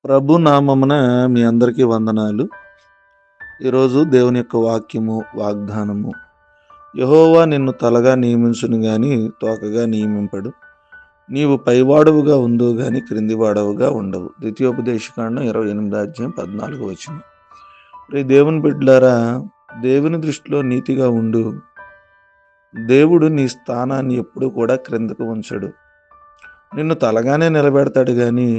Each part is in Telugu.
ప్రభు నామమున మీ అందరికీ వందనాలు. ఈరోజు దేవుని యొక్క వాక్యము, వాగ్దానము. యెహోవా నిన్ను తలగా నియమించును గాని తోకగా నియమింపడు. నీవు పైవాడవుగా ఉందువు గాని క్రిందివాడవుగా ఉండవు. ద్వితీయోపదేశకాండం 28 అధ్యాయం 14 వచనం. దేవుని బిడ్డలారా, దేవుని దృష్టిలో నీతిగా ఉండు. దేవుడు నీ స్థానాన్ని ఎప్పుడు కూడా క్రిందకు ఉంచడు. నిన్ను తలగానే నిలబెడతాడు గాని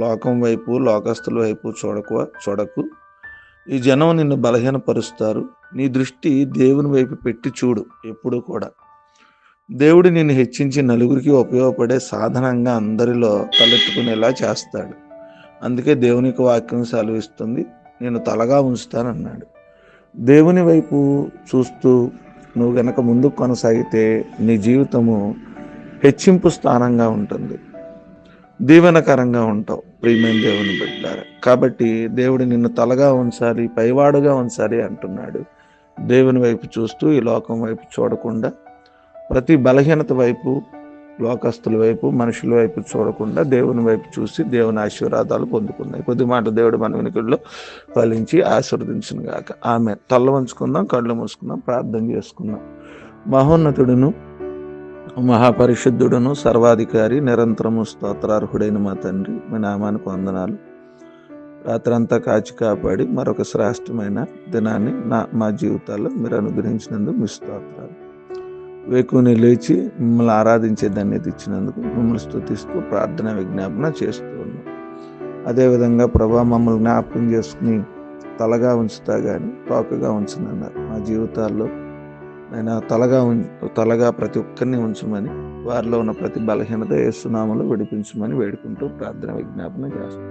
లోకం వైపు, లోకస్తుల వైపు చూడకు. ఈ జనం నిన్ను బలహీనపరుస్తారు. నీ దృష్టి దేవుని వైపు పెట్టి చూడు ఎప్పుడు కూడా. దేవుడు నిన్ను హెచ్చించి నలుగురికి ఉపయోగపడే సాధనంగా అందరిలో తలెత్తుకునేలా చేస్తాడు. అందుకే దేవుని యొక్క వాక్యం సెలవిస్తుంది, నేను తలగా ఉంచుతానన్నాడు. దేవుని వైపు చూస్తూ నువ్వు గనక ముందుకు కొనసాగితే నీ జీవితము హెచ్చింపు స్థానంగా ఉంటుంది, దీవెనకరంగా ఉంటావు ప్రియమైన దేవుని బిడ్డలారా. కాబట్టి దేవుడు నిన్ను తలగా ఉంచాలి, పైవాడుగా ఉంచాలి అంటున్నాడు. దేవుని వైపు చూస్తూ ఈ లోకం వైపు చూడకుండా, ప్రతి బలహీనత వైపు, లోకస్తుల వైపు, మనుషుల వైపు చూడకుండా దేవుని వైపు చూసి దేవుని ఆశీర్వాదాలు పొందుకున్నాయి. కొద్ది మాట దేవుడు మన వెనుకల్లో ఫలించి ఆశీర్వదించును గాక. ఆమె తల్ల వంచుకుందాం, కళ్ళు మూసుకుందాం, ప్రార్థన చేసుకుందాం. మహోన్నతుడును, మహాపరిశుద్ధుడును, సర్వాధికారి, నిరంతరము స్తోత్రార్హుడైన మా తండ్రి, మీ నామానికి వందనాలు. రాత్రంతా కాచి కాపాడి మరొక శ్రేష్టమైన దినాన్ని మా జీవితాల్లో మీరు అనుగ్రహించినందుకు మీ స్తోత్రాలు. వేకుని లేచి మిమ్మల్ని ఆరాధించే ధన్యత ఇచ్చినందుకు మిమ్మల్ని స్తుతిస్తూ ప్రార్థన విజ్ఞాపన చేస్తూ ఉన్నాం. అదేవిధంగా ప్రభా, మమ్మల్ని జ్ఞాపకం చేసుకుని తలగా ఉంచుతా కానీ తోకగా ఉంచనన్నారు. మా జీవితాల్లో ఆయన తలగా ప్రతి ఒక్కరిని ఉంచమని, వారిలో ఉన్న ప్రతి బలహీనత యేసునామములో విడిపించమని వేడుకుంటూ ప్రార్థన విజ్ఞాపన చేస్తాం.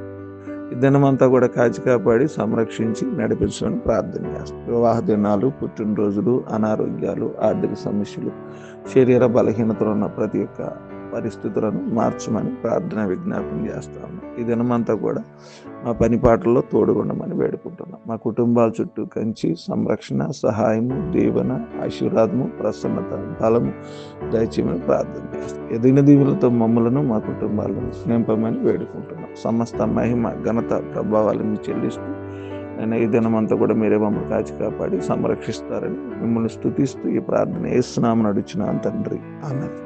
ఈ దినమంతా కూడా కాచి కాపాడి సంరక్షించి నడిపించమని ప్రార్థన చేస్తాం. వివాహ దినాలు, పుట్టినరోజులు, అనారోగ్యాలు, ఆర్థిక సమస్యలు, శరీర బలహీనతలు ఉన్న ప్రతి ఒక్క పరిస్థితులను మార్చమని ప్రార్థన విజ్ఞాపన చేస్తాము. ఈ దినమంతా కూడా మా పనిపాట్లలో తోడుగుండమని వేడుకుంటున్నాం. మా కుటుంబాల చుట్టూ కంచి, సంరక్షణ, సహాయము, దీవెన, ఆశీర్వాదము, ప్రసన్నత, బలము దయచేయమని ప్రార్థన చేస్తాం. ఎదిగిన దీవులతో మమ్మలను, మా కుటుంబాలను నింపమని వేడుకుంటున్నాం. సమస్త మహిమ, ఘనత, ప్రభావాలను చెల్లిస్తూ నేను ఈ దినమంతా కూడా మీరే మమ్మల్ని కాచి కాపాడి సంరక్షిస్తారని మిమ్మల్ని స్తుతిస్తూ ఈ ప్రార్థన యేసు నామమున అడుగుచున్నాను తండ్రి. ఆమేన్.